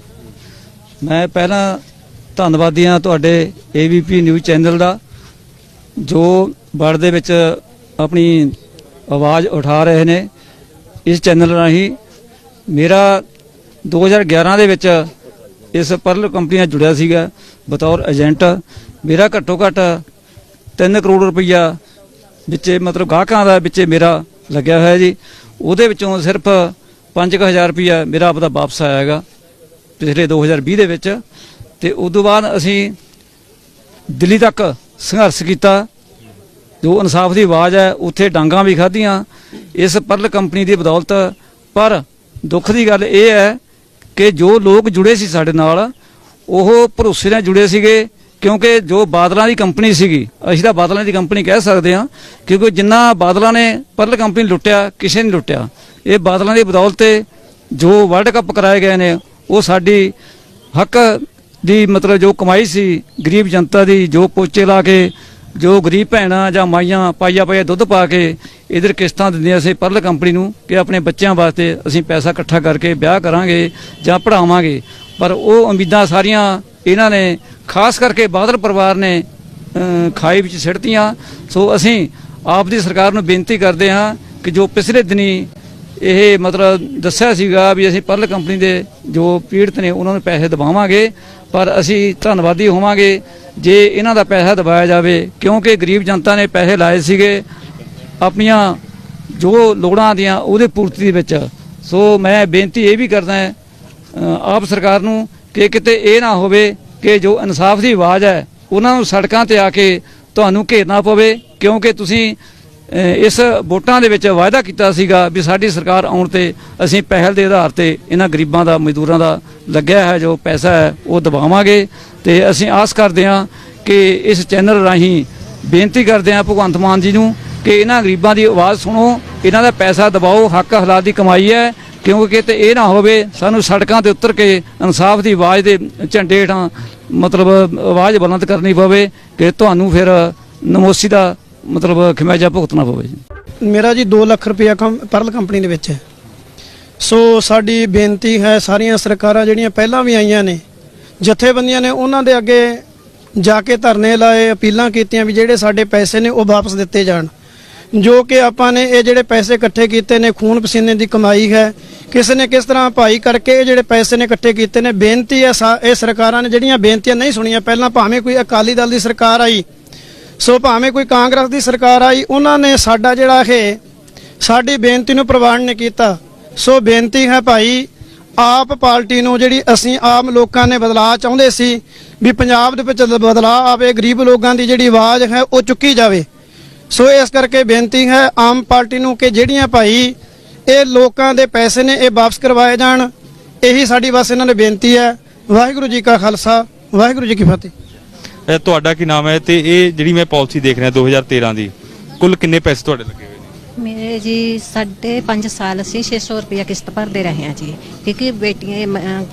ਮੈਂ ਪਹਿਲਾਂ ਧੰਨਵਾਦੀ ਹਾਂ ਤੁਹਾਡੇ ABP ਨਿਊਜ਼ ਚੈਨਲ ਦਾ, ਜੋ ਵਰਡ ਦੇ ਵਿੱਚ ਆਪਣੀ ਆਵਾਜ਼ ਉਠਾ ਰਹੇ ਨੇ। ਇਸ ਚੈਨਲ ਰਾਹੀਂ ਮੇਰਾ 2011 ਦੇ ਵਿੱਚ ਇਸ ਪਰਲ ਕੰਪਨੀ ਨਾਲ ਜੁੜਿਆ ਸੀਗਾ ਬਤੌਰ ਏਜੰਟ। ਮੇਰਾ ਘੱਟੋ ਘੱਟ 3 ਕਰੋੜ ਰੁਪਈਆ ਵਿੱਚ ਮਤਲਬ ਗਾਹਕਾਂ ਦਾ ਵਿੱਚ ਮੇਰਾ ਲੱਗਿਆ ਹੋਇਆ ਜੀ। ਉਹਦੇ ਵਿੱਚੋਂ ਸਿਰਫ 5,000 ਰੁਪਈਆ ਮੇਰਾ ਆਪਦਾ ਵਾਪਸ ਆਇਆ ਹੈਗਾ ਪਿਛਲੇ 2020 ਦੇ ਵਿੱਚ। ਤੇ ਉਸ ਤੋਂ ਬਾਅਦ ਅਸੀਂ ਦਿੱਲੀ ਤੱਕ ਸੰਘਰਸ਼ ਕੀਤਾ, ਜੋ ਇਨਸਾਫ ਦੀ ਆਵਾਜ਼ ਹੈ, ਉੱਥੇ ਡਾਂਗਾਂ ਵੀ ਖਾਧੀਆਂ ਇਸ ਪਰਲ ਕੰਪਨੀ ਦੀ ਬਦੌਲਤ। ਪਰ ਦੁੱਖ ਦੀ ਗੱਲ ਇਹ ਹੈ ਕਿ ਜੋ ਲੋਕ ਜੁੜੇ ਸੀ ਸਾਡੇ ਨਾਲ, ਉਹ ਭਰੋਸੇ ਨਾਲ ਜੁੜੇ ਸੀਗੇ, ਕਿਉਂਕਿ ਜੋ ਬਾਦਲਾਂ ਦੀ ਕੰਪਨੀ ਸੀਗੀ, ਅਸੀਂ ਤਾਂ ਬਾਦਲਾਂ ਦੀ ਕੰਪਨੀ ਕਹਿ ਸਕਦੇ ਹਾਂ, ਕਿਉਂਕਿ ਜਿੰਨਾ ਬਾਦਲਾਂ ਨੇ ਪਰਲ ਕੰਪਨੀ ਲੁੱਟਿਆ ਕਿਸੇ ਨੇ ਲੁੱਟਿਆ। ਇਹ ਬਾਦਲਾਂ ਦੀ ਬਦੌਲਤ ਜੋ ਵਰਲਡ ਕੱਪ ਕਰਾਏ ਗਏ ਨੇ, ਉਹ ਸਾਡੀ ਹੱਕ ਦੀ ਮਤਲਬ ਜੋ ਕਮਾਈ ਸੀ ਗਰੀਬ ਜਨਤਾ ਦੀ, ਜੋ ਪੋਚੇ ਲਾ ਕੇ ਜੋ ਗਰੀਬ ਭੈਣਾਂ ਜਾਂ ਮਾਈਆਂ ਪਾਈਆ ਦੁੱਧ ਪਾ ਕੇ ਇਧਰ ਕਿਸ਼ਤਾਂ ਦਿੰਦੀਆਂ ਸੀ ਪਰਲ ਕੰਪਨੀ ਨੂੰ ਕਿ ਆਪਣੇ ਬੱਚਿਆਂ ਵਾਸਤੇ ਅਸੀਂ ਪੈਸਾ ਇਕੱਠਾ ਕਰਕੇ ਵਿਆਹ ਕਰਾਂਗੇ ਜਾਂ ਪੜ੍ਹਾਵਾਂਗੇ। ਪਰ ਉਹ ਉਮੀਦਾਂ ਸਾਰੀਆਂ ਇਹਨਾਂ ਨੇ ਖਾਸ ਕਰਕੇ ਬਾਦਲ ਪਰਿਵਾਰ ਨੇ ਖਾਈ ਵਿੱਚ ਸਿੱਟਤੀਆਂ। ਸੋ ਅਸੀਂ ਆਪ ਦੀ ਸਰਕਾਰ ਨੂੰ ਬੇਨਤੀ ਕਰਦੇ ਹਾਂ ਕਿ ਜੋ ਪਿਛਲੇ ਦਿਨੀ ਇਹ ਮਤਲਬ ਦੱਸਿਆ ਸੀਗਾ ਵੀ ਅਸੀਂ ਪਰਲ ਕੰਪਨੀ ਦੇ ਜੋ ਪੀੜਤ ਨੇ ਉਹਨਾਂ ਨੂੰ ਪੈਸੇ ਦਬਾਵਾਂਗੇ, ਪਰ ਅਸੀਂ ਧੰਨਵਾਦੀ ਹੋਵਾਂਗੇ ਜੇ ਇਹਨਾਂ ਦਾ ਪੈਸਾ ਦਬਾਇਆ ਜਾਵੇ, ਕਿਉਂਕਿ ਗਰੀਬ ਜਨਤਾ ਨੇ ਪੈਸੇ ਲਾਏ ਸੀਗੇ ਆਪਣੀਆਂ ਜੋ ਲੋੜਾਂ ਦੀਆਂ ਉਹਦੇ ਪੂਰਤੀ ਦੇ ਵਿੱਚ। ਸੋ ਮੈਂ ਬੇਨਤੀ ਇਹ ਵੀ ਕਰਦਾ ਆਪ ਸਰਕਾਰ ਨੂੰ ਕਿ ਕਿਤੇ ਇਹ ਨਾ ਹੋਵੇ ਕਿ ਜੋ ਇਨਸਾਫ ਦੀ ਆਵਾਜ਼ ਹੈ ਉਹਨਾਂ ਨੂੰ ਸੜਕਾਂ ਤੇ ਆ ਕੇ ਤੁਹਾਨੂੰ ਘੇਰਨਾ ਪਵੇ, ਕਿਉਂਕਿ ਤੁਸੀਂ ਇਸ ਵੋਟਾਂ ਦੇ ਵਿੱਚ ਵਾਅਦਾ ਕੀਤਾ ਸੀਗਾ ਵੀ ਸਾਡੀ ਸਰਕਾਰ ਆਉਣ ਤੇ ਅਸੀਂ ਪਹਿਲ ਦੇ ਆਧਾਰ ਤੇ ਇਹਨਾਂ ਗਰੀਬਾਂ ਦਾ, ਮਜ਼ਦੂਰਾਂ ਦਾ ਲੱਗਿਆ ਹੈ ਜੋ ਪੈਸਾ ਹੈ ਉਹ ਦਬਾਵਾਂਗੇ। ਤੇ ਅਸੀਂ ਆਸ ਕਰਦੇ ਹਾਂ ਕਿ ਇਸ ਚੈਨਲ ਰਾਹੀਂ ਬੇਨਤੀ ਕਰਦੇ ਹਾਂ ਭਗਵੰਤ ਮਾਨ ਜੀ ਨੂੰ ਕਿ ਇਹਨਾਂ ਗਰੀਬਾਂ ਦੀ ਆਵਾਜ਼ ਸੁਣੋ, ਇਹਨਾਂ ਦਾ ਪੈਸਾ ਦਬਾਓ, ਹੱਕ ਹਲਾਲ ਦੀ ਕਮਾਈ ਹੈ, ਕਿਉਂਕਿ ਕਿਤੇ ਇਹ ਨਾ ਹੋਵੇ ਸਾਨੂੰ ਸੜਕਾਂ ਤੇ ਉਤਰ ਕੇ ਇਨਸਾਫ ਦੀ ਆਵਾਜ਼ ਦੇ ਝੰਡੇ ਹੇਠਾਂ ਮਤਲਬ ਆਵਾਜ਼ ਬੁਲੰਦ ਕਰਨੀ ਪਵੇ ਕਿ ਤੁਹਾਨੂੰ ਫਿਰ ਨਮੋਸੀ ਦਾ ਮਤਲਬ ਖਮਿਆਜਾ ਭੁਗਤਣਾ ਪਵੇ ਜੀ। ਮੇਰਾ ਜੀ 2 ਲੱਖ ਰੁਪਇਆ ਪਰਲ ਕੰਪਨੀ ਦੇ ਵਿੱਚ ਹੈ। ਸੋ ਸਾਡੀ ਬੇਨਤੀ ਹੈ ਸਾਰੀਆਂ ਸਰਕਾਰਾਂ ਜਿਹੜੀਆਂ ਪਹਿਲਾਂ ਵੀ ਆਈਆਂ ਨੇ, ਜਥੇਬੰਦੀਆਂ ਨੇ, ਉਹਨਾਂ ਦੇ ਅੱਗੇ ਜਾ ਕੇ ਧਰਨੇ ਲਾਏ, ਅਪੀਲਾਂ ਕੀਤੀਆਂ ਵੀ ਜਿਹੜੇ ਸਾਡੇ ਪੈਸੇ ਨੇ ਉਹ ਵਾਪਸ ਦਿੱਤੇ ਜਾਣ। ਜੋ ਕਿ ਆਪਾਂ ਨੇ ਇਹ ਜਿਹੜੇ ਪੈਸੇ ਇਕੱਠੇ ਕੀਤੇ ਨੇ ਖੂਨ ਪਸੀਨੇ ਦੀ ਕਮਾਈ ਹੈ। ਕਿਸੇ ਨੇ ਕਿਸ ਤਰ੍ਹਾਂ ਭਾਈ ਕਰਕੇ ਇਹ ਜਿਹੜੇ ਪੈਸੇ ਨੇ ਇਕੱਠੇ ਕੀਤੇ ਨੇ। ਬੇਨਤੀ ਹੈ ਇਹ ਸਰਕਾਰਾਂ ਨੇ ਜਿਹੜੀਆਂ ਬੇਨਤੀਆਂ ਨਹੀਂ ਸੁਣੀਆਂ ਪਹਿਲਾਂ, ਭਾਵੇਂ ਕੋਈ ਅਕਾਲੀ ਦਲ ਦੀ ਸਰਕਾਰ ਆਈ, ਸੋ ਭਾਵੇਂ ਕੋਈ ਕਾਂਗਰਸ ਦੀ ਸਰਕਾਰ ਆਈ, ਉਹਨਾਂ ਨੇ ਸਾਡਾ ਜਿਹੜਾ ਇਹ ਸਾਡੀ ਬੇਨਤੀ ਨੂੰ ਪ੍ਰਵਾਨ ਨਹੀਂ ਕੀਤਾ। ਸੋ ਬੇਨਤੀ ਹੈ ਭਾਈ ਆਪ ਪਾਰਟੀ ਨੂੰ, ਜਿਹੜੀ ਅਸੀਂ ਆਮ ਲੋਕਾਂ ਨੇ ਬਦਲਾਅ ਚਾਹੁੰਦੇ ਸੀ ਵੀ ਪੰਜਾਬ ਦੇ ਵਿੱਚ ਬਦਲਾਅ ਆਵੇ, ਗਰੀਬ ਲੋਕਾਂ ਦੀ ਜਿਹੜੀ ਆਵਾਜ਼ ਹੈ ਉਹ ਚੁੱਕੀ ਜਾਵੇ। ਸੋ ਇਸ ਕਰਕੇ ਬੇਨਤੀ ਹੈ ਆਮ ਪਾਰਟੀ ਨੂੰ ਕਿ ਜਿਹੜੀਆਂ ਭਾਈ ਇਹ ਲੋਕਾਂ ਦੇ ਪੈਸੇ ਨੇ ਇਹ ਵਾਪਸ ਕਰਵਾਏ ਜਾਣ। ਇਹੀ ਸਾਡੀ ਬਸ ਇਹਨਾਂ ਨੇ ਬੇਨਤੀ ਹੈ। ਵਾਹਿਗੁਰੂ ਜੀ ਕਾ ਖਾਲਸਾ, ਵਾਹਿਗੁਰੂ ਜੀ ਕੀ ਫਤਿਹ। ਤੁਹਾਡਾ ਕੀ ਨਾਮ ਹੈ ਤੇ ਇਹ ਜਿਹੜੀ ਮੈਂ ਪਾਲਿਸੀ ਦੇਖ ਰਿਹਾ 2013 ਦੀ, ਕੁੱਲ ਕਿੰਨੇ ਪੈਸੇ ਤੁਹਾਡੇ ਲੱਗੇ ਹੋਏ ਨੇ? ਮੇਰੇ ਜੀ 5.5 ਸਾਲ ਅਸੀਂ 600 ਰੁਪਇਆ ਕਿਸ਼ਤ ਭਰਦੇ ਰਹੇ ਹਾਂ ਜੀ, ਕਿਉਂਕਿ ਬੇਟੀਆਂ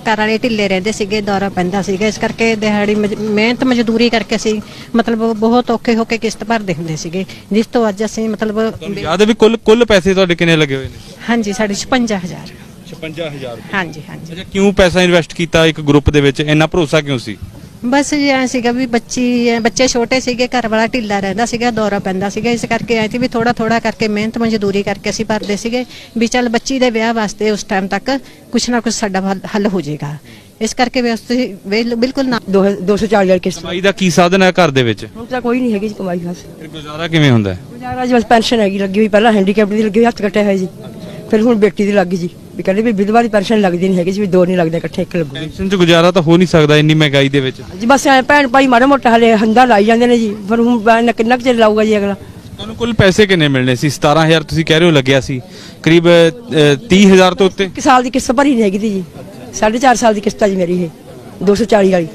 ਘਰ ਵਾਲੇ ਢਿੱਲੇ ਰਹਿੰਦੇ ਸੀਗੇ, ਦੌਰਾ ਪੈਂਦਾ ਸੀਗਾ, ਇਸ ਕਰਕੇ ਦਿਹਾੜੀ ਮਿਹਨਤ ਮਜ਼ਦੂਰੀ ਕਰਕੇ ਅਸੀਂ ਮਤਲਬ ਬਹੁਤ ਔਖੇ ਹੋ ਕੇ ਕਿਸ਼ਤ ਭਰਦੇ ਹੁੰਦੇ ਸੀਗੇ, ਜਿਸ ਤੋਂ ਅੱਜ ਅਸੀਂ ਮਤਲਬ ਯਾਦ ਹੈ ਵੀ ਕੁੱਲ ਪੈਸੇ ਤੁਹਾਡੇ ਕਿੰਨੇ ਲੱਗੇ ਹੋਏ ਨੇ? ਹਾਂਜੀ ਸਾਡੇ 56000। 56000? ਹਾਂਜੀ ਹਾਂਜੀ। ਅੱਛਾ, ਕਿਉਂ ਪੈਸਾ ਇਨਵੈਸਟ ਕੀਤਾ ਇੱਕ ਗਰੁੱਪ ਦੇ ਵਿੱਚ? ਇੰਨਾ ਭਰੋਸਾ ਕਿਉਂ ਸੀ? ਬਸ ਜੀ ਐ ਸੀਗਾ ਵੀ ਬੱਚੇ ਛੋਟੇ ਸੀਗੇ, ਘਰ ਵਾਲਾ ਢਿੱਲਾ ਰਹਿੰਦਾ ਸੀਗਾ, ਦੌਰਾ ਪੈਂਦਾ ਸੀਗਾ, ਇਸ ਕਰਕੇ ਐ ਸੀ ਵੀ ਥੋੜਾ ਥੋੜਾ ਕਰਕੇ ਮਿਹਨਤ ਮਜ਼ਦੂਰੀ ਕਰਕੇ ਅਸੀਂ ਭਰਦੇ ਸੀਗੇ ਵੀ ਚੱਲ ਬੱਚੀ ਦੇ ਵਿਆਹ ਵਾਸਤੇ ਉਸ ਟਾਈਮ ਤੱਕ ਕੁਛ ਨਾ ਕੁਛ ਸਾਡਾ ਹੱਲ ਹੋ ਜਾਏਗਾ। ਇਸ ਕਰਕੇ ਵੀ ਬਿਲਕੁਲ ਨਾ 240 ਕਿਸ਼ਤ। ਕਮਾਈ ਦਾ ਕੀ ਸਾਧਨ ਹੈ ਘਰ ਦੇ ਵਿੱਚ? ਹੁਣ ਤਾਂ ਕੋਈ ਨਹੀਂ ਹੈਗੀ ਜੀ ਕਮਾਈ ਬਸ। ਫਿਰ ਗੁਜ਼ਾਰਾ ਕਿਵੇਂ ਹੁੰਦਾ ਹੈ? ਗੁਜ਼ਾਰਾ ਜੀ ਬਸ ਪੈਨਸ਼ਨ ਹੈਗੀ ਲੱਗੀ ਹੋਈ, ਪਹਿਲਾਂ ਹੈਂਡੀਕੈਪ ਦੀ ਲੱਗੀ ਹੋਈ, ਹੱਥ ਕੱਟਿਆ ਹੋਇਆ ਜੀ, ਫਿਰ ਹੁਣ ਬੇਟੀ ਦੀ ਲੱਗ ਗਈ ਜੀ, ਵੀ ਕਹਿੰਦੇ ਵੀ ਵਿਧਵਾ ਦੀ ਪੈਨਸ਼ਨ ਲੱਗਦੀ ਨਹੀਂ ਹੈਗੀ ਜੀ, ਵੀ ਦੋ ਨਹੀਂ ਲੱਗਦੇ ਇਕੱਠੇ ਇੱਕ ਲੱਗੂਗੀ। ਪੈਨਸ਼ਨ 'ਚ ਗੁਜ਼ਾਰਾ ਤਾਂ ਹੋ ਨਹੀਂ ਸਕਦਾ ਇੰਨੀ ਮਹਿੰਗਾਈ ਦੇ ਵਿੱਚ ਜੀ ਬਸ ਐਂ ਭੈਣ ਭਾਈ ਮਾੜਾ ਮੋਟਾ ਹਲੇ ਹੰਦਾ ਲਾਈ ਜਾਂਦੇ ਨੇ ਜੀ, ਪਰ ਹੁਣ ਕਿੰਨਾ ਕੁ ਚਿਰ ਲਾਊਗਾ ਜੀ ਅਗਲਾ। ਤੁਹਾਨੂੰ ਕੁੱਲ ਪੈਸੇ ਕਿੰਨੇ ਮਿਲਣੇ ਸੀ? 17000 ਤੁਸੀਂ ਕਹਿ ਰਹੇ ਹੋ ਲੱਗਿਆ ਸੀ, ਕਰੀਬ 30000 ਤੋਂ ਉੱਤੇ। ਇੱਕ ਸਾਲ ਦੀ ਕਿਸ਼ਤ ਭਰੀ ਨਹੀਂ ਹੈਗੀ ਜੀ, 4.5 ਸਾਲ ਦੀ ਕਿਸ਼ਤ ਆ ਜੀ ਮੇਰੀ ਇਹ 240 ਵਾਲੀ।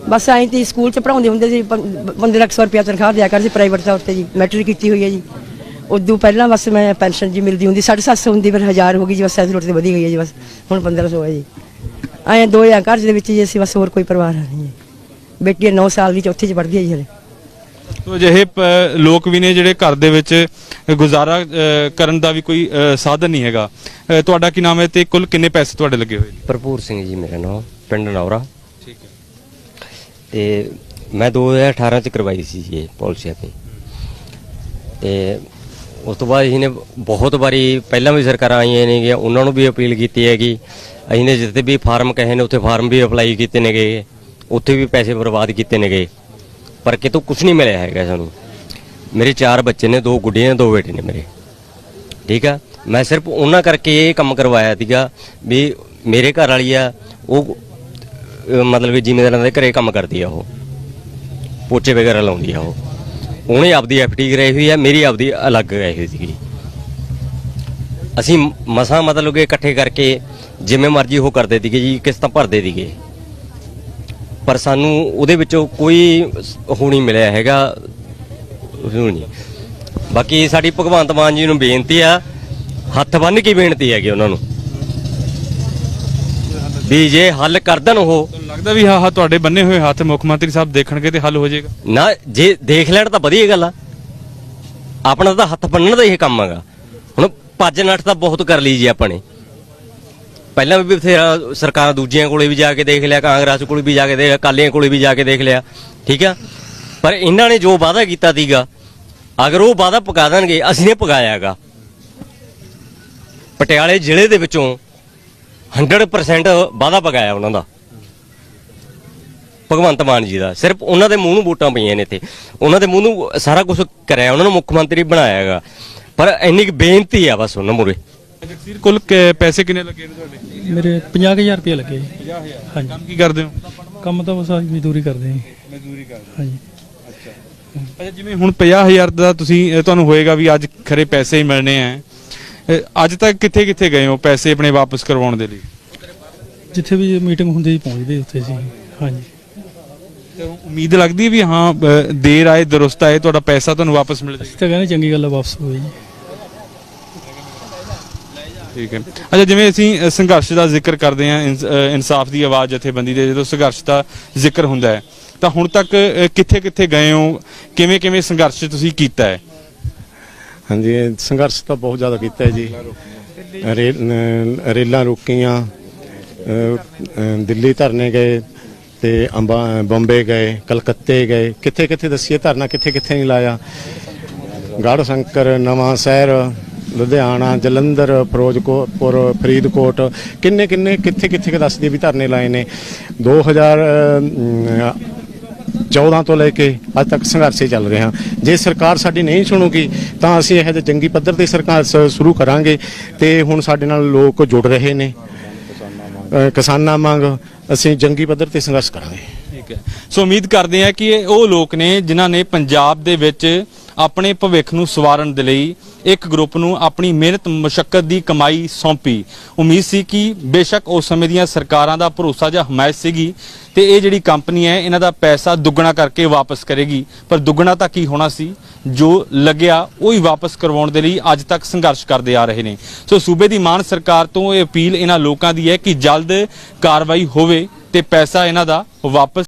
ਬਸ ਐਂ ਤੇ ਸਕੂਲ 'ਚ ਪੜਾਉਂਦੇ ਹੁੰਦੇ ਸੀ, 1500 ਰੁਪਇਆ ਤਨਖਾਹ ਦਿਆ ਕਰ ਸੀ ਪ੍ਰਾਈਵੇਟ ਤੌਰ ਤੇ ਜੀ, ਮੈਟ੍ਰਿਕ ਕੀਤੀ ਹੋਈ ਹੈ ਜੀ। ਉਦੋਂ ਪਹਿਲਾਂ ਬਸ ਮੈਂ ਪੈਨਸ਼ਨ ਜੀ ਮਿਲਦੀ ਹੁੰਦੀ 750 ਹੁੰਦੀ, ਫਿਰ 1000 ਹੋ ਗਈ ਜੀ, ਬਸ ਐਸ ਰੋਟ ਤੇ ਵਧੀ ਗਈ ਹੈ ਜੀ, ਬਸ ਹੁਣ 1500 ਹੈ ਜੀ। ਐਂ ਦੋ ਆ ਘਰ ਦੇ ਵਿੱਚ ਜੀ ਅਸੀਂ, ਬਸ ਹੋਰ ਕੋਈ ਪਰਿਵਾਰ ਨਹੀਂ ਹੈ। ਬੇਟੀ 9 ਸਾਲ ਦੀ, ਚੌਥੀ 'ਚ ਪੜ੍ਹਦੀ ਹੈ ਜੀ ਹਲੇ। ਤੋ ਅਜਿਹੇ ਲੋਕ ਵੀ ਨੇ ਜਿਹੜੇ ਘਰ ਦੇ ਵਿੱਚ ਗੁਜ਼ਾਰਾ ਕਰਨ ਦਾ ਵੀ ਕੋਈ ਸਾਧਨ ਨਹੀਂ ਹੈਗਾ। ਤੁਹਾਡਾ ਕੀ ਨਾਮ ਹੈ ਤੇ ਕੁੱਲ ਕਿੰਨੇ ਪੈਸੇ ਤੁਹਾਡੇ ਲੱਗੇ ਹੋਏ ਨੇ? ਭਰਪੂਰ ਸਿੰਘ ਜੀ ਮੇਰਾ ਨਾਮ, ਪਿੰਡ ਨੌਰਾ। ਠੀਕ ਹੈ। ਤੇ ਮੈਂ 2018 ਚ ਕਰਵਾਈ ਸੀ ਜੀ ਇਹ ਪਾਲਿਸੀ ਆਪਣੀ, ਤੇ ਉਸ ਤੋਂ ਬਾਅਦ ਇਹਨੇ ਬਹੁਤ ਵਾਰੀ ਪਹਿਲਾਂ ਵੀ ਸਰਕਾਰਾਂ ਆਈਆਂ ਨੇ, ਉਹਨਾਂ ਨੂੰ ਵੀ ਅਪੀਲ ਕੀਤੀ ਹੈਗੀ। ਅਸੀਂ ਨੇ ਜਿੱਥੇ ਵੀ ਫਾਰਮ ਕਹੇ ਨੇ ਉੱਥੇ ਫਾਰਮ ਵੀ ਅਪਲਾਈ ਕੀਤੇ ਨੇਗੇ, ਉੱਥੇ ਵੀ ਪੈਸੇ ਬਰਬਾਦ ਕੀਤੇ ਨੇਗੇ, ਪਰ ਕਿਤੋਂ ਕੁਝ ਨਹੀਂ ਮਿਲਿਆ ਹੈਗਾ ਸਾਨੂੰ। ਮੇਰੇ 4 ਬੱਚੇ ਨੇ, 2 ਗੁੱਡੀਆਂ ਨੇ, 2 ਬੇਟੇ ਨੇ ਮੇਰੇ। ਠੀਕ ਆ, ਮੈਂ ਸਿਰਫ ਉਹਨਾਂ ਕਰਕੇ ਇਹ ਕੰਮ ਕਰਵਾਇਆ ਸੀਗਾ ਵੀ ਮੇਰੇ ਘਰ ਵਾਲੀ ਆ, ਉਹ ਮਤਲਬ ਜ਼ਿਮੀਂਦਾਰਾਂ ਦੇ ਘਰੇ ਕੰਮ ਕਰਦੀ ਆ, ਉਹ ਪੋਚੇ ਵਗੈਰਾ ਲਾਉਂਦੀ ਆ, ਉਹਨੇ ਆਪਦੀ ਐਫਡੀ ਕਰਾਈ ਹੋਈ ਆ, ਮੇਰੀ ਆਪਦੀ ਅਲੱਗ ਕਰਾਈ ਹੋਈ ਸੀਗੀ। ਅਸੀਂ ਮਸਾਂ ਮਤਲਬ ਕਿ ਇਕੱਠੇ ਕਰਕੇ ਜਿਵੇਂ ਮਰਜ਼ੀ ਉਹ ਕਰਦੇ ਸੀਗੇ ਜੀ, ਕਿਸ਼ਤਾਂ ਭਰਦੇ ਸੀਗੇ, ਪਰ ਸਾਨੂੰ ਉਹਦੇ ਵਿੱਚੋਂ ਕੋਈ ਉਹ ਨਹੀਂ ਮਿਲਿਆ ਹੈਗਾ। ਨਹੀਂ, ਬਾਕੀ ਸਾਡੀ ਭਗਵੰਤ ਮਾਨ ਜੀ ਨੂੰ ਬੇਨਤੀ ਆ, ਹੱਥ ਬੰਨ੍ਹ ਕੇ ਬੇਨਤੀ ਹੈਗੀ ਉਹਨਾਂ ਨੂੰ ਵੀ ਜੇ ਹੱਲ ਕਰ ਦੇਣ। ਉਹ ਲੱਗਦਾ ਵੀ ਹਾਂ ਤੁਹਾਡੇ ਬੰਨੇ ਹੋਏ ਹੱਥ ਮੁੱਖ ਮੰਤਰੀ ਸਾਹਿਬ ਦੇਖਣਗੇ ਤੇ ਹੱਲ ਹੋ ਜਾਏਗਾ ਨਾ, ਜੇ ਦੇਖ ਲੈਣ ਤਾਂ ਵਧੀਆ ਗੱਲ ਆ। ਆਪਣਾ ਤਾਂ ਹੱਥ ਬੰਨਣ ਦਾ ਇਹ ਕੰਮ ਹੈਗਾ। ਹੁਣ ਭੱਜ ਨੱਠ ਤਾਂ ਬਹੁਤ ਕਰ ਲਈ ਜੀ ਆਪਾਂ ਨੇ, ਪਹਿਲਾਂ ਵੀ ਬਥੇਰਾ ਸਰਕਾਰਾਂ ਦੂਜਿਆਂ ਕੋਲੇ ਵੀ ਜਾ ਕੇ ਦੇਖ ਲਿਆ, ਕਾਂਗਰਸ ਕੋਲੇ ਵੀ ਜਾ ਕੇ ਦੇਖ ਲਿਆ, ਅਕਾਲੀਆਂ ਕੋਲੇ ਵੀ ਜਾ ਕੇ ਦੇਖ ਲਿਆ। ਠੀਕ ਆ, ਪਰ ਇਹਨਾਂ ਨੇ ਜੋ ਵਾਅਦਾ ਕੀਤਾ ਸੀਗਾ, ਅਗਰ ਉਹ ਵਾਅਦਾ ਪਕਾ ਦੇਣਗੇ, ਅਸੀਂ ਨੇ ਪਕਾਇਆ ਹੈਗਾ। ਪਟਿਆਲੇ ਜ਼ਿਲ੍ਹੇ ਦੇ ਵਿੱਚੋਂ 100% ਵਾਅਦਾ ਪਕਾਇਆ ਉਹਨਾਂ ਦਾ, ਭਗਵੰਤ ਮਾਨ ਜੀ ਦਾ। ਸਿਰਫ ਉਹਨਾਂ ਦੇ ਮੂੰਹ ਨੂੰ ਵੋਟਾਂ ਪਈਆਂ ਨੇ ਇੱਥੇ, ਉਹਨਾਂ ਦੇ ਮੂੰਹ ਨੂੰ ਸਾਰਾ ਕੁਝ ਕਰਿਆ, ਉਹਨਾਂ ਨੂੰ ਮੁੱਖ ਮੰਤਰੀ ਬਣਾਇਆ ਹੈਗਾ। ਪਰ ਇੰਨੀ ਕੁ ਬੇਨਤੀ ਆ ਬਸ ਉਹਨਾਂ ਮੂਹਰੇ। ਜਗਸੀਰ, ਕੁੱਲ ਪੈਸੇ ਕਿੰਨੇ ਲੱਗੇ ਨੇ ਤੁਹਾਡੇ? ਮੇਰੇ 50000 ਰੁਪਏ ਲੱਗੇ ਜੀ। 50000? ਹਾਂਜੀ। ਕੰਮ ਕੀ ਕਰਦੇ ਹੋ? ਕੰਮ ਤਾਂ ਬਸ ਮਜ਼ਦੂਰੀ ਕਰਦੇ ਹਾਂ। ਮਜ਼ਦੂਰੀ ਕਰਦੇ? ਹਾਂਜੀ। ਅੱਛਾ, ਜਿਵੇਂ ਹੁਣ 50000 ਦਾ ਤੁਸੀਂ ਤੁਹਾਨੂੰ ਹੋਏਗਾ ਵੀ ਅੱਜ ਖਰੇ ਪੈਸੇ ਹੀ ਮਿਲਣੇ ਆ, ਅੱਜ ਤੱਕ ਕਿੱਥੇ ਕਿੱਥੇ ਗਏ ਹੋ ਪੈਸੇ ਆਪਣੇ ਵਾਪਸ ਕਰਵਾਉਣ ਦੇ ਲਈ? ਜਿੱਥੇ ਵੀ ਮੀਟਿੰਗ ਹੁੰਦੀ ਜੀ ਪਹੁੰਚਦੇ ਉੱਥੇ ਸੀ। ਹਾਂਜੀ। ਤੇ ਉਮੀਦ ਲੱਗਦੀ ਵੀ ਹਾਂ ਦੇਰ ਆਏ ਦਰੁਸਤ ਆਏ, ਤੁਹਾਡਾ ਪੈਸਾ ਤੁਹਾਨੂੰ ਵਾਪਸ ਮਿਲ ਜਾਏਗਾ? ਤਾਂ ਕਹਿੰਦੇ ਚੰਗੀ ਗੱਲ ਆ, ਵਾਪਸ ਹੋਵੇ ਜੀ। ਠੀਕ ਹੈ। ਅੱਛਾ, ਜਿਵੇਂ ਅਸੀਂ ਸੰਘਰਸ਼ ਦਾ ਜ਼ਿਕਰ ਕਰਦੇ ਹਾਂ, ਇਨਸਾਫ ਦੀ ਆਵਾਜ਼ ਜਥੇਬੰਦੀ ਦੇ ਜਦੋਂ ਸੰਘਰਸ਼ ਦਾ ਜ਼ਿਕਰ ਹੁੰਦਾ ਹੈ ਤਾਂ ਹੁਣ ਤੱਕ ਕਿੱਥੇ ਕਿੱਥੇ ਗਏ ਹੋ, ਕਿਵੇਂ ਕਿਵੇਂ ਸੰਘਰਸ਼ ਤੁਸੀਂ ਕੀਤਾ ਹੈ? ਹਾਂਜੀ, ਸੰਘਰਸ਼ ਤਾਂ ਬਹੁਤ ਜ਼ਿਆਦਾ ਕੀਤਾ ਹੈ ਜੀ। ਰੇਲਾਂ ਰੋਕੀਆਂ, ਦਿੱਲੀ ਧਰਨੇ ਗਏ, ਤੇ ਬੰਬੇ ਗਏ, ਕਲਕੱਤੇ ਗਏ, ਕਿੱਥੇ ਕਿੱਥੇ ਦੱਸੀਏ ਧਰਨਾ, ਕਿੱਥੇ ਕਿੱਥੇ ਨਹੀਂ ਲਾਇਆ। ਗੜ੍ਹ ਸ਼ੰਕਰ, ਨਵਾਂ ਸ਼ਹਿਰ, ਲੁਧਿਆਣਾ, ਜਲੰਧਰ, ਫਿਰੋਜ਼ਪੁਰ, ਫਰੀਦਕੋਟ, ਕਿੰਨੇ ਕਿੰਨੇ ਕਿੱਥੇ ਕਿੱਥੇ ਕਿ ਦੱਸਦੀ ਵੀ ਧਰਨੇ ਲਾਏ ਨੇ। 2014 ਤੋਂ ਲੈ ਕੇ ਅੱਜ ਤੱਕ ਸੰਘਰਸ਼ੇ ਚੱਲ ਰਹੇ ਹਾਂ। ਜੇ ਸਰਕਾਰ ਸਾਡੀ ਨਹੀਂ ਸੁਣੂਗੀ ਤਾਂ ਅਸੀਂ ਇਹੋ ਜਿਹੇ ਜੰਗੀ ਪੱਧਰ ਤੇ ਸਰਕਾਰ ਸ਼ੁਰੂ ਕਰਾਂਗੇ। ਤੇ ਹੁਣ ਸਾਡੇ ਨਾਲ ਲੋਕ ਜੁੜ ਰਹੇ ਨੇ, ਕਿਸਾਨਾਂ ਵਾਂਗ ਅਸੀਂ ਜੰਗੀ ਪੱਧਰ ਤੇ ਸੰਘਰਸ਼ ਕਰਾਂਗੇ। ਠੀਕ ਹੈ, ਸੋ ਉਮੀਦ ਕਰਦੇ ਹਾਂ ਕਿ ਇਹ ਉਹ ਲੋਕ ਨੇ ਜਿਨ੍ਹਾਂ ਨੇ ਪੰਜਾਬ ਦੇ ਵਿੱਚ ਆਪਣੇ ਭਵਿੱਖ ਨੂੰ ਸਵਾਰਨ ਦੇ ਲਈ ਇੱਕ ਗਰੁੱਪ ਨੂੰ ਆਪਣੀ ਮਿਹਨਤ ਮੁਸ਼ੱਕਤ ਦੀ ਕਮਾਈ ਸੌਂਪੀ। ਉਮੀਦ ਸੀ ਕਿ ਬੇਸ਼ੱਕ ਉਸ ਸਮੇਂ ਦੀਆਂ ਸਰਕਾਰਾਂ ਦਾ ਭਰੋਸਾ ਜਾਂ ਹਮਾਇਤ ਸੀਗੀ ਤੇ ਇਹ ਜਿਹੜੀ ਕੰਪਨੀ ਹੈ ਇਹਨਾਂ ਦਾ ਪੈਸਾ ਦੁੱਗਣਾ ਕਰਕੇ ਵਾਪਸ ਕਰੇਗੀ, ਪਰ ਦੁੱਗਣਾ ਤਾਂ ਕੀ ਹੋਣਾ ਸੀ, ਜੋ ਲੱਗਿਆ ਉਹ ਹੀ ਵਾਪਸ ਕਰਵਾਉਣ ਦੇ ਲਈ ਅੱਜ ਤੱਕ ਸੰਘਰਸ਼ ਕਰਦੇ ਆ ਰਹੇ ਨੇ। ਸੋ ਸੂਬੇ ਦੀ ਮਾਨ ਸਰਕਾਰ ਤੋਂ ਇਹ ਅਪੀਲ ਇਹਨਾਂ ਲੋਕਾਂ ਦੀ ਹੈ ਕਿ ਜਲਦ ਕਾਰਵਾਈ ਹੋਵੇ ਤੇ ਪੈਸਾ ਇਹਨਾਂ ਦਾ ਵਾਪਸ